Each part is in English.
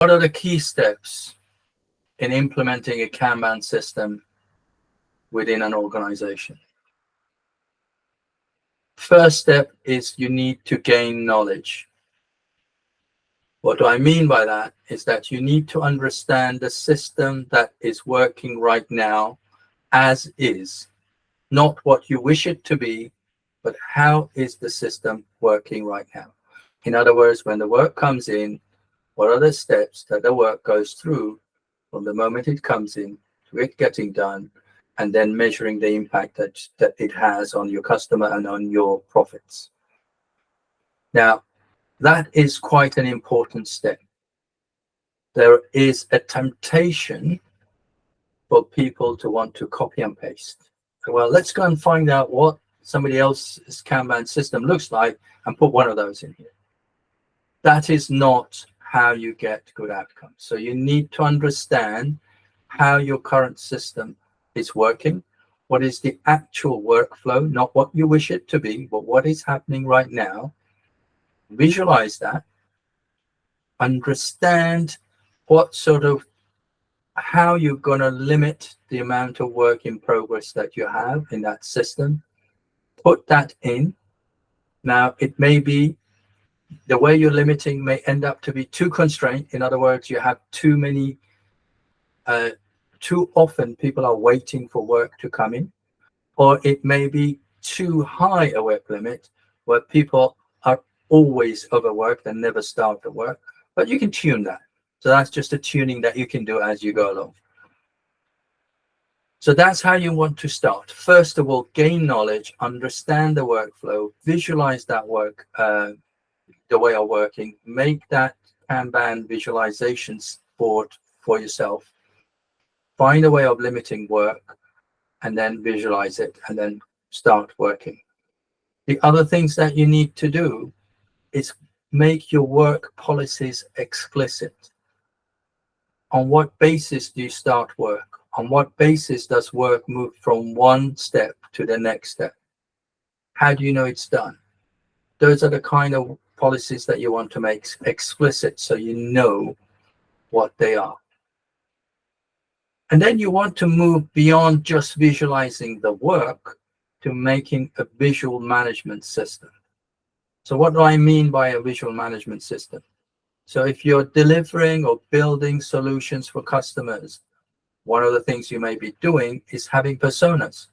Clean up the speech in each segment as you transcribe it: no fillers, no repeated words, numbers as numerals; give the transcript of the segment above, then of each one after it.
What are the key steps in implementing a Kanban system within an organization? First step is you need to gain knowledge. What do I mean by that is that you need to understand the system that is working right now as is, not what you wish it to be, but how is the system working right now? In other words, when the work comes in, what are the steps that the work goes through from the moment it comes in to it getting done, and then measuring the impact that it has on your customer and on your profits. Now, that is quite an important step. There is a temptation for people to want to copy and paste. Well, let's go and find out what somebody else's Kanban system looks like and put one of those in here. That is not how you get good outcomes. So you need to understand how your current system is working, what is the actual workflow, not what you wish it to be, but what is happening right now. Visualize that, understand what sort of, how you're going to limit the amount of work in progress that you have in that system. Put that in. Now, it may be the way you're limiting may end up to be too constrained. In other words, you have too many, too often people are waiting for work to come in, or it may be too high a work limit where people are always overworked and never start the work, but you can tune that. So that's just a tuning that you can do as you go along. So that's how you want to start. First of all, gain knowledge, understand the workflow, visualize that work, the way of working, make that Kanban visualization board for yourself, find a way of limiting work, and then visualize it, and then start working. The other things that you need to do is make your work policies explicit. On what basis do you start work? On what basis does work move from one step to the next step? How do you know it's done? Those are the kind of policies that you want to make explicit so you know what they are. And then you want to move beyond just visualizing the work to making a visual management system. So what do I mean by a visual management system? So if you're delivering or building solutions for customers, one of the things you may be doing is having personas.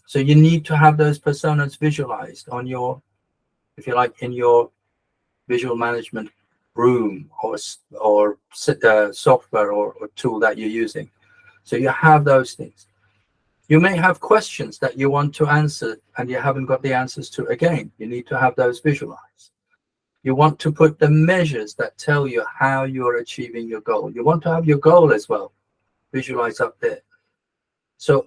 So you need to have those personas visualized on your, if you like, in your visual management room or software or tool that you're using. So you have those things. You may have questions that you want to answer and you haven't got the answers to. Again, you need to have those visualized. You want to put the measures that tell you how you're achieving your goal. You want to have your goal as well, visualize up there. So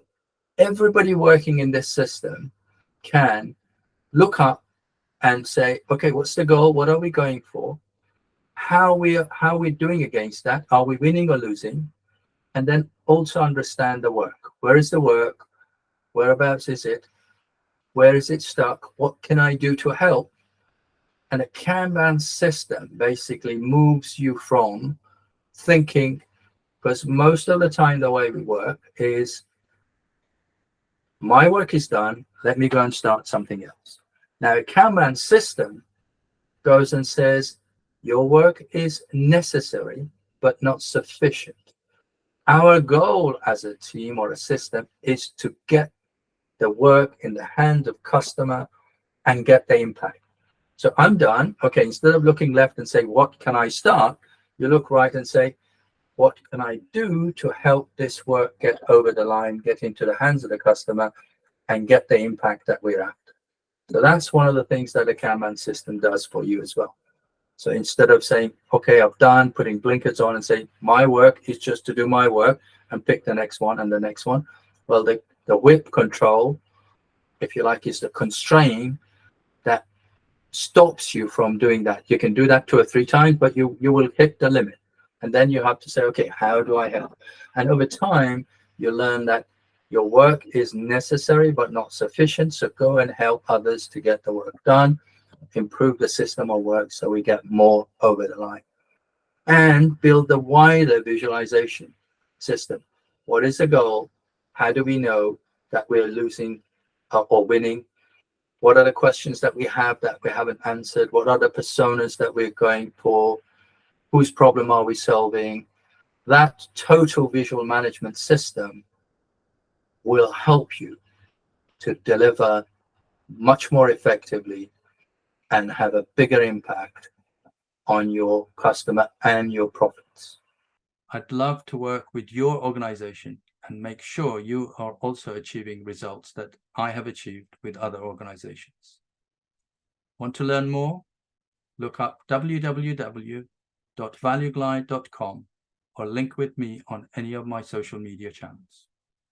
everybody working in this system can look up and say, okay, what's the goal? What are we going for? How are we doing against that? Are we winning or losing? And then also understand the work. Where is the work? Whereabouts is it? Where is it stuck? What can I do to help? And a Kanban system basically moves you from thinking, because most of the time the way we work is, my work is done, let me go and start something else. Now, a Kanban system goes and says, your work is necessary, but not sufficient. Our goal as a team or a system is to get the work in the hand of customer and get the impact. So I'm done. Okay, instead of looking left and say, what can I start? You look right and say, what can I do to help this work get over the line, get into the hands of the customer, and get the impact that we're after? So that's one of the things that a Kanban system does for you as well. So instead of saying, okay, I've done, putting blinkers on and say, my work is just to do my work and pick the next one and the next one. Well, the whip control, if you like, is the constraint that stops you from doing that. You can do that 2 or 3 times, but you will hit the limit. And then you have to say, okay, how do I help? And over time, you learn that your work is necessary, but not sufficient. So go and help others to get the work done, improve the system of work so we get more over the line. and build the wider visualization system. What is the goal? How do we know that we're losing or winning? What are the questions that we have that we haven't answered? What are the personas that we're going for? Whose problem are we solving? That total visual management system will help you to deliver much more effectively and have a bigger impact on your customer and your profits. I'd love to work with your organization and make sure you are also achieving results that I have achieved with other organizations. Want to learn more? Look up www.valueglide.com or link with me on any of my social media channels.